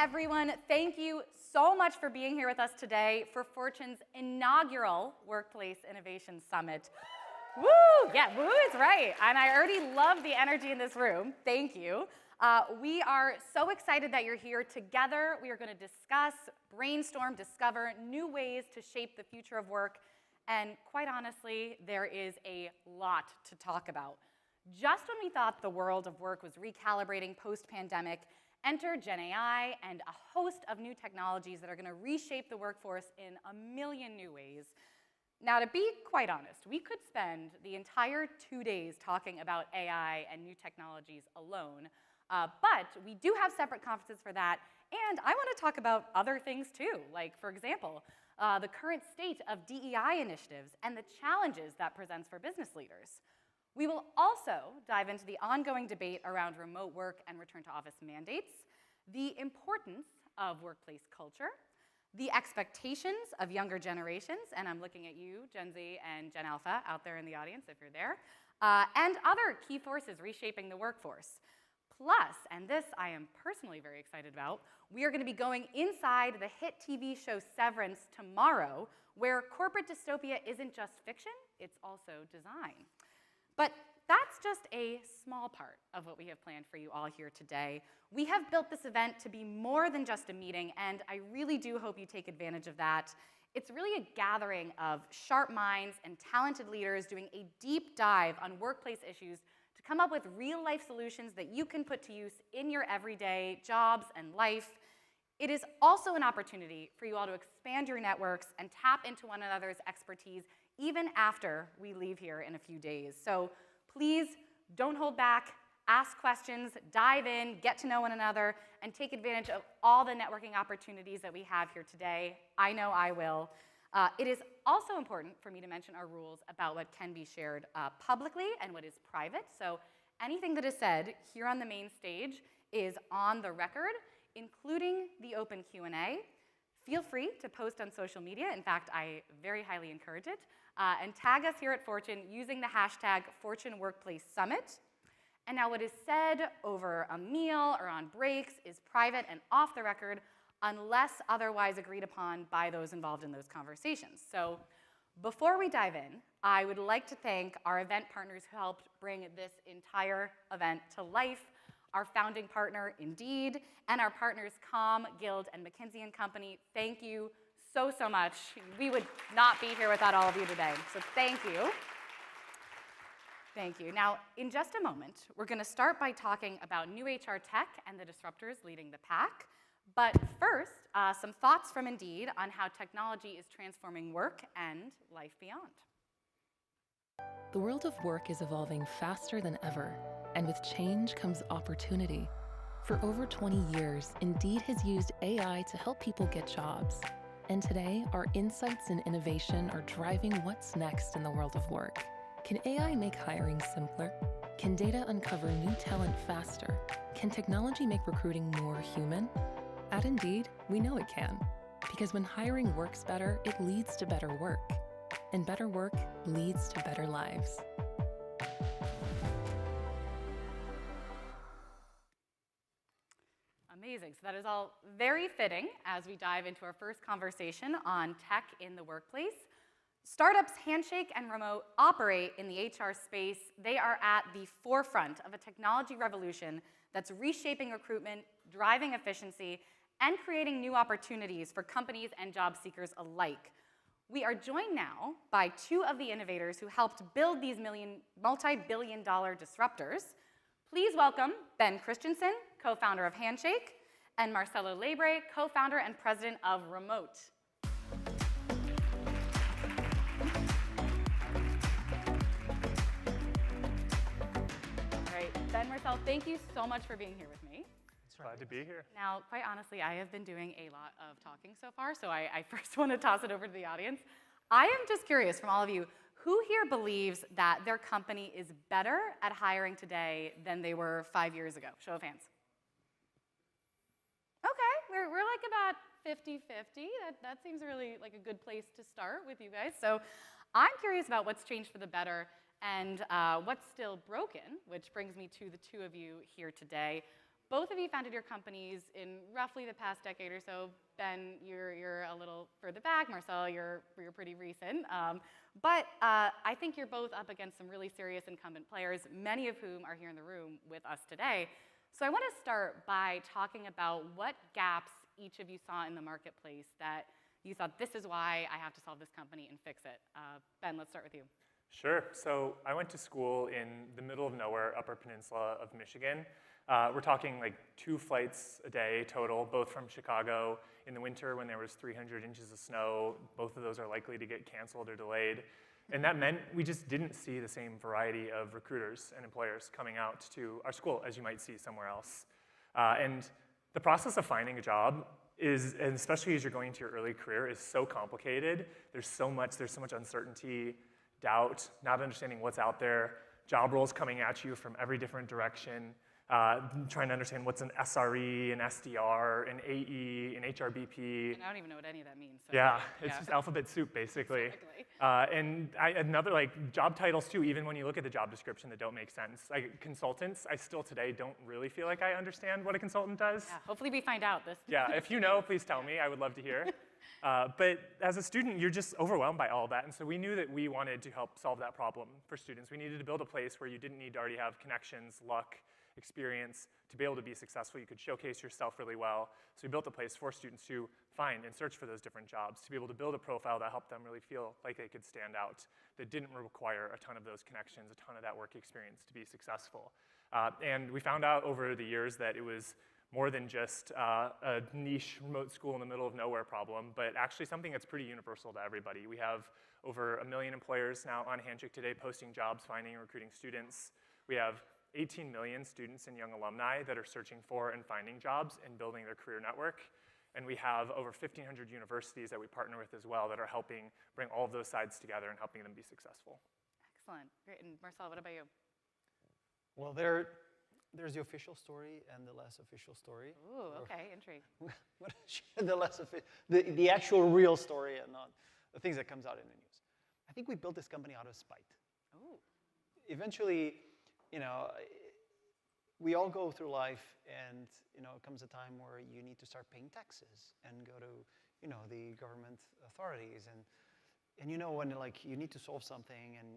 everyone. Thank you so much for being here with us today for Fortune's inaugural Workplace Innovation Summit. Woo! Yeah, woo is right. And I already love the energy in this room. Thank you. We are so excited that you're here. Together, we are going to discuss, brainstorm, discover new ways to shape the future of work. And quite honestly, there is a lot to talk about. Just when we thought the world of work was recalibrating post-pandemic, enter Gen AI and a host of new technologies that are going to reshape the workforce in a million new ways. Now, to be quite honest, we could spend the entire 2 days talking about AI and new technologies alone, but we do have separate conferences for that, and I want to talk about other things too, like, for example, the current state of DEI initiatives and the challenges that presents for business leaders. We will also dive into the ongoing debate around remote work and return to office mandates, the importance of workplace culture, the expectations of younger generations, and I'm looking at you, Gen Z and Gen Alpha, out there in the audience if you're there, and other key forces reshaping the workforce. Plus, and this I am personally very excited about, we are going to be going inside the hit TV show Severance tomorrow, where corporate dystopia isn't just fiction, it's also design. But that's just a small part of what we have planned for you all here today. We have built this event to be more than just a meeting, and I really do hope you take advantage of that. It's really a gathering of sharp minds and talented leaders doing a deep dive on workplace issues to come up with real-life solutions that you can put to use in your everyday jobs and life. It is also an opportunity for you all to expand your networks and tap into one another's expertise even after we leave here in a few days. So please don't hold back, ask questions, dive in, get to know one another, and take advantage of all the networking opportunities that we have here today. I know I will. It is also important for me to mention our rules about what can be shared publicly and what is private. So anything that is said here on the main stage is on the record, including the open Q&A. Feel free to post on social media. In fact, I very highly encourage it. And tag us here at Fortune using the hashtag #FortuneWorkplaceSummit. And now what is said over a meal or on breaks is private and off the record unless otherwise agreed upon by those involved in those conversations. So before we dive in, I would like to thank our event partners who helped bring this entire event to life, our founding partner, Indeed, and our partners, Com, Guild, and McKinsey & Company. Thank you so much. We would not be here without all of you today, so thank you. Thank you. Now, in just a moment, we're going to start by talking about new HR tech and the disruptors leading the pack. But first, some thoughts from Indeed on how technology is transforming work and life beyond. The world of work is evolving faster than ever, and with change comes opportunity. For over 20 years, Indeed has used AI to help people get jobs. And today, our insights and innovation are driving what's next in the world of work. Can AI make hiring simpler? Can data uncover new talent faster? Can technology make recruiting more human? At Indeed, we know it can. Because when hiring works better, it leads to better work. And better work leads to better lives. Amazing. So that is all very fitting as we dive into our first conversation on tech in the workplace. Startups Handshake and Remote operate in the HR space. They are at the forefront of a technology revolution that's reshaping recruitment, driving efficiency, and creating new opportunities for companies and job seekers alike. We are joined now by two of the innovators who helped build these multi-billion-dollar disruptors. Please welcome Ben Christensen, co-founder of Handshake, and Marcelo Lebre, co-founder and president of Remote. All right, Ben, Marcelo, thank you so much for being here with me. Glad to be here. Now, quite honestly, I have been doing a lot of talking so far, so I first want to toss it over to the audience. I am just curious from all of you, who here believes that their company is better at hiring today than they were 5 years ago? Show of hands. Okay, we're like about 50-50. That seems really like a good place to start with you guys. So I'm curious about what's changed for the better and what's still broken, which brings me to the two of you here today. both of you founded your companies in roughly the past decade or so. Ben, you're a little further back. Marcelo, you're pretty recent. But I think you're both up against some really serious incumbent players, many of whom are here in the room with us today. So I want to start by talking about what gaps each of you saw in the marketplace that you thought, this is why I have to solve this company and fix it. Ben, let's start with you. Sure. So I went to school in the middle of nowhere, Upper Peninsula of Michigan. We're talking like 2 flights a day total, both from Chicago in the winter when there was 300 inches of snow. Both of those are likely to get canceled or delayed. And that meant we just didn't see the same variety of recruiters and employers coming out to our school as you might see somewhere else. And the process of finding a job is, and especially as you're going into your early career, is so complicated. There's so much uncertainty, doubt, not understanding what's out there, job roles coming at you from every different direction, trying to understand what's an SRE, an SDR, an AE, an HRBP. And I don't even know what any of that means. So yeah, it's just alphabet soup, basically. And another, like, job titles, too, even when you look at the job description that don't make sense. Like, consultants, I still today don't really feel like I understand what a consultant does. Yeah, hopefully we find out this. Yeah, if you know, please tell me. I would love to hear. But as a student, you're just overwhelmed by all that. And so we knew that we wanted to help solve that problem for students. We needed to build a place where you didn't need to already have connections, luck, experience to be able to be successful. You could showcase yourself really well. So we built a place for students to find and search for those different jobs, to be able to build a profile that helped them really feel like they could stand out, that didn't require a ton of those connections, a ton of that work experience to be successful. And we found out over the years that it was more than just a niche remote school in the middle of nowhere problem, but actually something that's pretty universal to everybody. We have over 1 million employers now on Handshake today posting jobs, finding and recruiting students. We have 18 million students and young alumni that are searching for and finding jobs and building their career network. And we have over 1,500 universities that we partner with as well that are helping bring all of those sides together and helping them be successful. Excellent. Great. And Marcelo, what about you? Well, there's the official story and the less official story. Ooh, okay, intrigue. The actual real story and not the things that comes out in the news. I think we built this company out of spite. Ooh. Eventually, we all go through life, and it comes a time where you need to start paying taxes and go to the government authorities, and when you need to solve something, and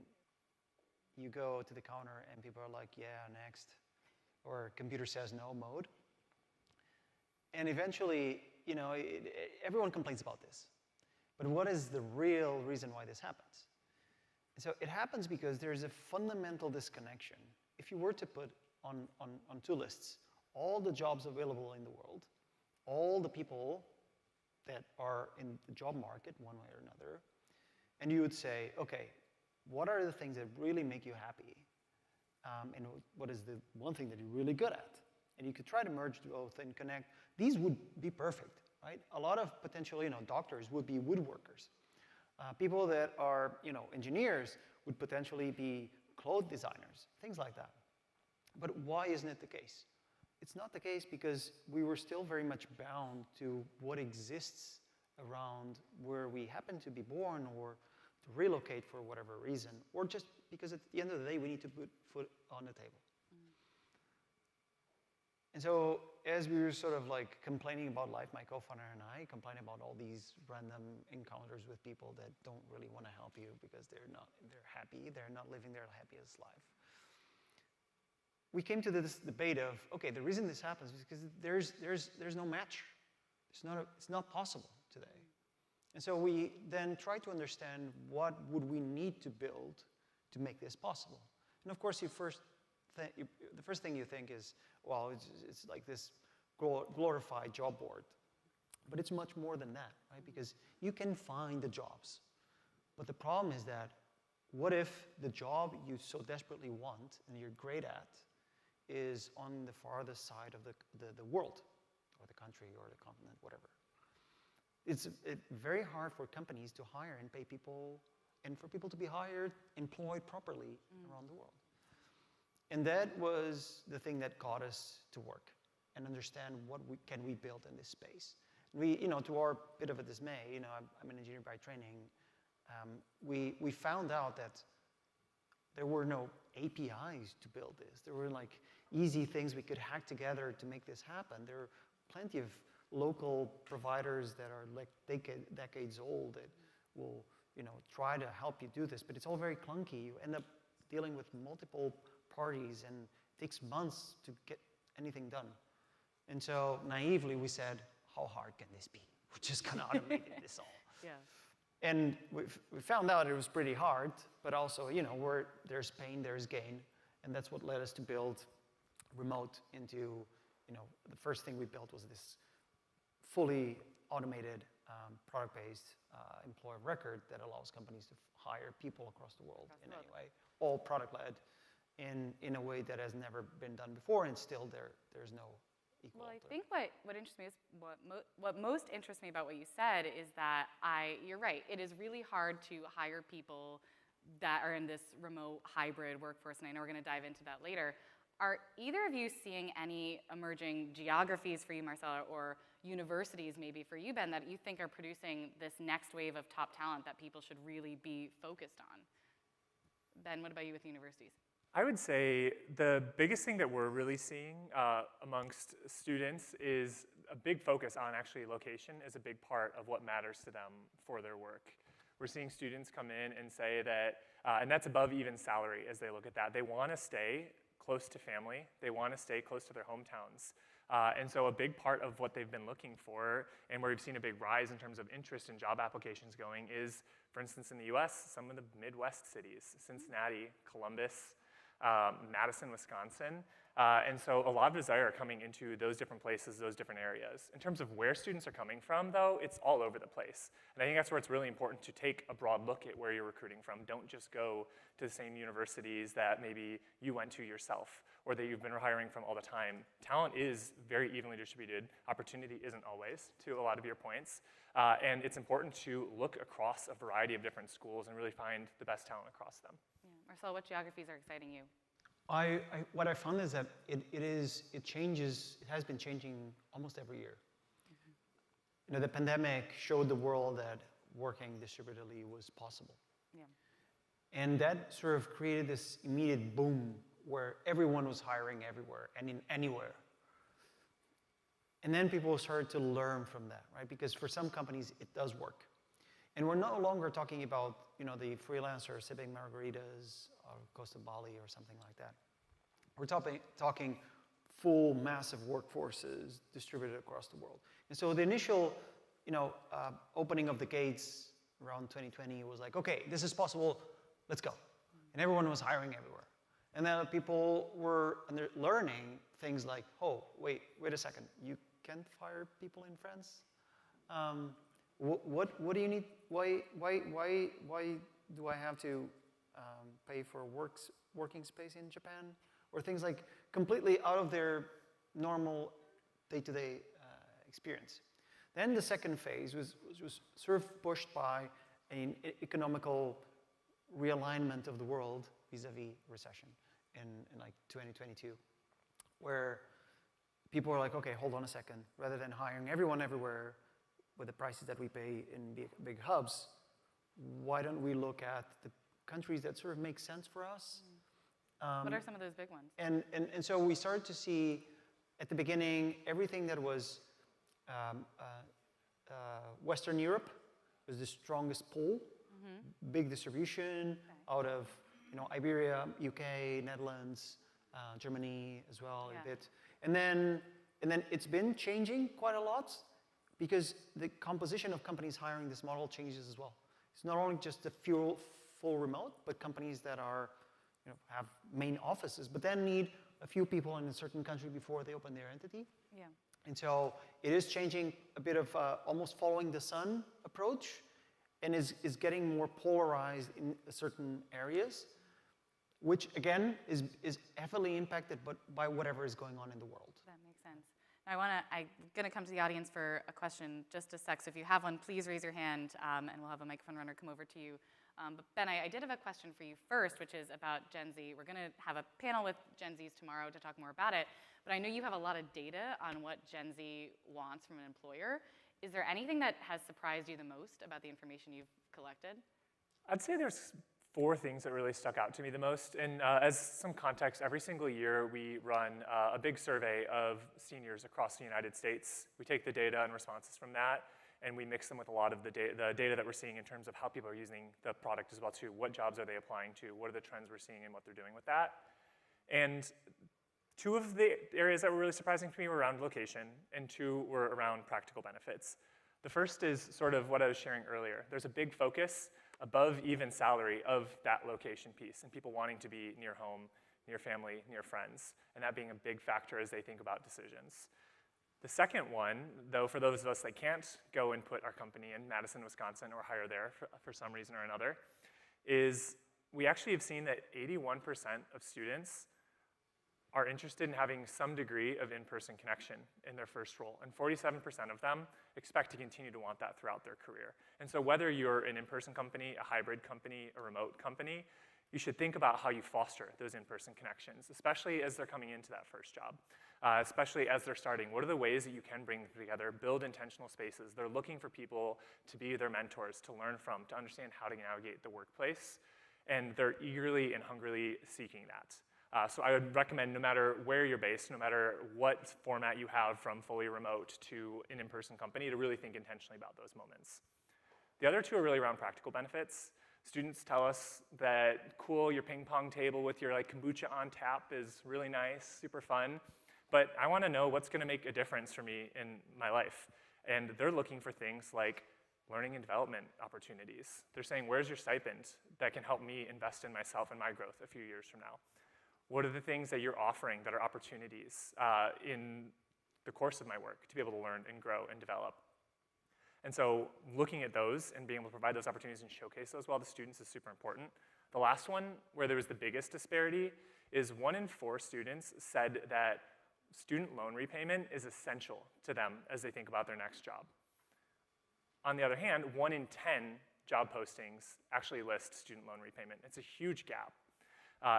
you go to the counter, and people are like, yeah, next, or computer says no mode, and eventually, everyone complains about this. But what is the real reason why this happens? And so it happens because there's a fundamental disconnection. If you were to put on 2 lists all the jobs available in the world, all the people that are in the job market one way or another, and you would say, okay, what are the things that really make you happy? And what is the one thing that you're really good at? And you could try to merge both and connect. These would be perfect, right? A lot of potential, doctors would be woodworkers. People that are, engineers would potentially be clothes designers, things like that. But why isn't it the case? It's not the case because we were still very much bound to what exists around where we happen to be born or to relocate for whatever reason, or just because at the end of the day, we need to put food on the table. And so as we were sort of like complaining about life, my co-founder and I complaining about all these random encounters with people that don't really want to help you because they're happy, they're not living their happiest life. We came to this debate of, okay, the reason this happens is because there's no match. It's not possible today. And so we then try to understand what would we need to build to make this possible. And of course, the first thing you think is, well, it's like this glorified job board. But it's much more than that, right? Because you can find the jobs. But the problem is that, what if the job you so desperately want and you're great at is on the farthest side of the world, or the country, or the continent, whatever? It's very hard for companies to hire and pay people, and for people to be hired, employed properly around the world. And that was the thing that got us to work and understand what can we build in this space. We, to our bit of a dismay, I'm an engineer by training, we found out that there were no APIs to build this. There were like easy things we could hack together to make this happen. There are plenty of local providers that are like decades old that will, try to help you do this, but it's all very clunky. You end up dealing with multiple parties, and it takes months to get anything done. And so naively we said, how hard can this be? We're just gonna automate this all. Yeah. And we found out it was pretty hard, but also, where there's pain, there's gain, and that's what led us to build Remote into, the first thing we built was this fully automated product-based employer of record that allows companies to hire people across the world in any way, all product-led in a way that has never been done before, and still there's no equal. Well, I think what interests me is what most interests me about what you said is that you're right. It is really hard to hire people that are in this remote hybrid workforce, and I know we're going to dive into that later. Are either of you seeing any emerging geographies for you, Marcelo, or universities maybe for you, Ben, that you think are producing this next wave of top talent that people should really be focused on? Ben, what about you with universities? I would say the biggest thing that we're really seeing amongst students is a big focus on actually location is a big part of what matters to them for their work. We're seeing students come in and say that, and that's above even salary as they look at that, they want to stay close to family. They want to stay close to their hometowns. And so a big part of what they've been looking for, and where we've seen a big rise in terms of interest in job applications going is, for instance, in the US, some of the Midwest cities, Cincinnati, Columbus, Madison, Wisconsin. And so a lot of desire coming into those different places, those different areas. In terms of where students are coming from, though, it's all over the place. And I think that's where it's really important to take a broad look at where you're recruiting from. Don't just go to the same universities that maybe you went to yourself or that you've been hiring from all the time. Talent is very evenly distributed. Opportunity isn't always, to a lot of your points. And it's important to look across a variety of different schools and really find the best talent across them. Yeah. Marcelo, what geographies are exciting you? What I found is that it has been changing almost every year. Mm-hmm. The pandemic showed the world that working distributedly was possible. Yeah. And that sort of created this immediate boom where everyone was hiring everywhere and in anywhere. And then people started to learn from that, right? Because for some companies, it does work. And we're no longer talking about, the freelancer sipping margaritas or Costa Bali or something like that. We're talking full massive workforces distributed across the world. And so the initial, opening of the gates around 2020 was like, okay, this is possible, let's go. And everyone was hiring everywhere. And then people were learning things like, oh, wait a second, you can't fire people in France? What do you need? Why do I have to pay for working space in Japan? Or things like completely out of their normal day-to-day experience. Then the second phase was sort of pushed by an economical realignment of the world vis-a-vis recession in like 2022, where people were like, okay, hold on a second. Rather than hiring everyone everywhere, with the prices that we pay in big hubs, why don't we look at the countries that sort of make sense for us? What are some of those big ones? And so we started to see, at the beginning, everything that was Western Europe was the strongest pull, big distribution out of Iberia, UK, Netherlands, Germany as well a bit. And then it's been changing quite a lot, because the composition of companies hiring this model changes as well. It's not only just the full remote, but companies that are, have main offices, but then need a few people in a certain country before they open their entity. Yeah. And so it is changing a bit of almost following the sun approach, and is getting more polarized in certain areas, which again is heavily impacted by whatever is going on in the world. That makes sense. I'm going to come to the audience for a question just a sec. So if you have one, please raise your hand, and we'll have a microphone runner come over to you. But Ben, I did have a question for you first, which is about Gen Z. We're going to have a panel with Gen Zs tomorrow to talk more about it. But I know you have a lot of data on what Gen Z wants from an employer. Is there anything that has surprised you the most about the information you've collected? I'd say there's 4 things that really stuck out to me the most. And as some context, every single year we run a big survey of seniors across the United States. We take the data and responses from that, and we mix them with a lot of the data that we're seeing in terms of how people are using the product as well too. What jobs are they applying to? What are the trends we're seeing and what they're doing with that? And 2 of the areas that were really surprising to me were around location, and 2 were around practical benefits. The first is sort of what I was sharing earlier. There's a big focus above even salary of that location piece, and people wanting to be near home, near family, near friends, and that being a big factor as they think about decisions. The second one, though, for those of us that can't go and put our company in Madison, Wisconsin, or hire there for some reason or another, is we actually have seen that 81% of students are interested in having some degree of in-person connection in their first role, and 47% of them expect to continue to want that throughout their career. And so whether you're an in-person company, a hybrid company, a remote company, you should think about how you foster those in-person connections, especially as they're coming into that first job, especially as they're starting. What are the ways that you can bring them together, build intentional spaces? They're looking for people to be their mentors, to learn from, to understand how to navigate the workplace, and they're eagerly and hungrily seeking that. So I would recommend, no matter where you're based, no matter what format you have from fully remote to an in-person company, to really think intentionally about those moments. The other 2 are really around practical benefits. Students tell us that, cool, your ping pong table with your kombucha on tap is really nice, super fun, but I want to know what's going to make a difference for me in my life. And they're looking for things like learning and development opportunities. They're saying, where's your stipend that can help me invest in myself and my growth a few years from now? What are the things that you're offering that are opportunities in the course of my work to be able to learn and grow and develop? And so looking at those and being able to provide those opportunities and showcase those well to students is super important. The last one, where there was the biggest disparity, is 1 in 4 students said that student loan repayment is essential to them as they think about their next job. On the other hand, 1 in 10 job postings actually list student loan repayment. It's a huge gap.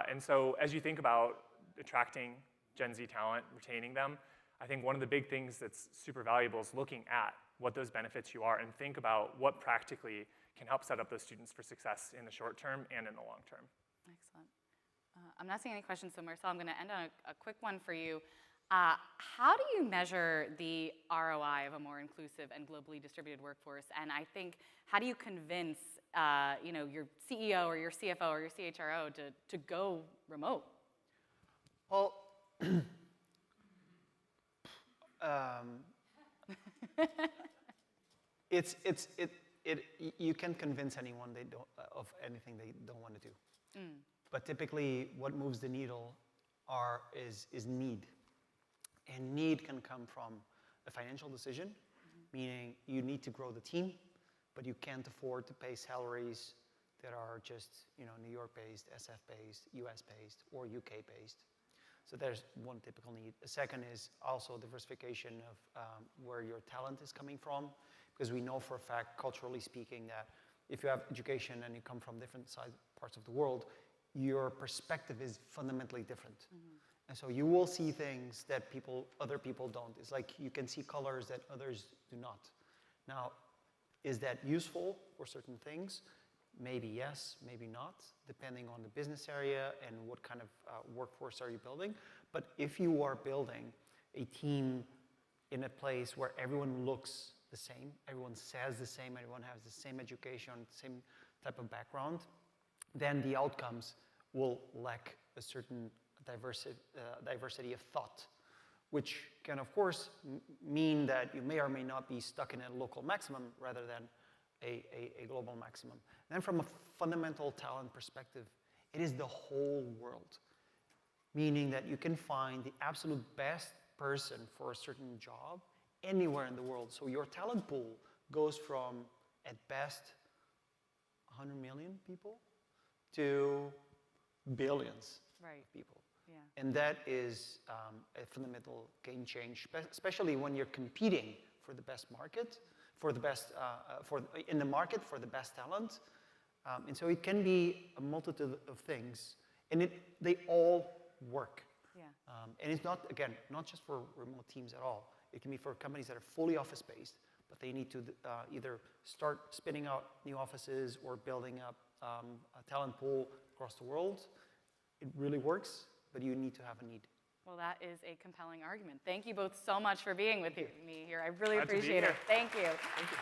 And so as you think about attracting Gen Z talent, retaining them, I think one of the big things that's super valuable is looking at what those benefits you are and think about what practically can help set up those students for success in the short term and in the long term. Excellent. I'm not seeing any questions, so Marcelo, I'm going to end on a quick one for you. How do you measure the ROI of a more inclusive and globally distributed workforce? And I think, how do you convince your CEO or your CFO or your CHRO to go remote? Well, you can convince anyone of anything they don't want to do. But typically, what moves the needle is need. And need can come from a financial decision, meaning you need to grow the team, but you can't afford to pay salaries that are just New York-based, SF-based, US-based, or UK-based. So there's one typical need. A second is also diversification of where your talent is coming from, because we know for a fact, culturally speaking, that if you have education and you come from different parts of the world, your perspective is fundamentally different. And so you will see things that other people don't. It's like you can see colors that others do not. Now, is that useful for certain things? Maybe yes, maybe not, depending on the business area and what kind of workforce are you building. But if you are building a team in a place where everyone looks the same, everyone says the same, everyone has the same education, same type of background, then the outcomes will lack a certain diversity of thought, which can, of course, mean that you may or may not be stuck in a local maximum rather than a global maximum. And then from a fundamental talent perspective, it is the whole world, meaning that you can find the absolute best person for a certain job anywhere in the world. So your talent pool goes from, at best, 100 million people to billions of people. Yeah. And that is a fundamental game change, especially when you're competing for the best market, in the market for the best talent. And so it can be a multitude of things, and they all work. Yeah. And it's not, again, not just for remote teams at all. It can be for companies that are fully office-based, but they need to either start spinning out new offices or building up a talent pool across the world. It really works, but you need to have a need. Well, that is a compelling argument. Thank you both so much for being with me here. I really Glad to be appreciate it. here. Thank you. Thank you.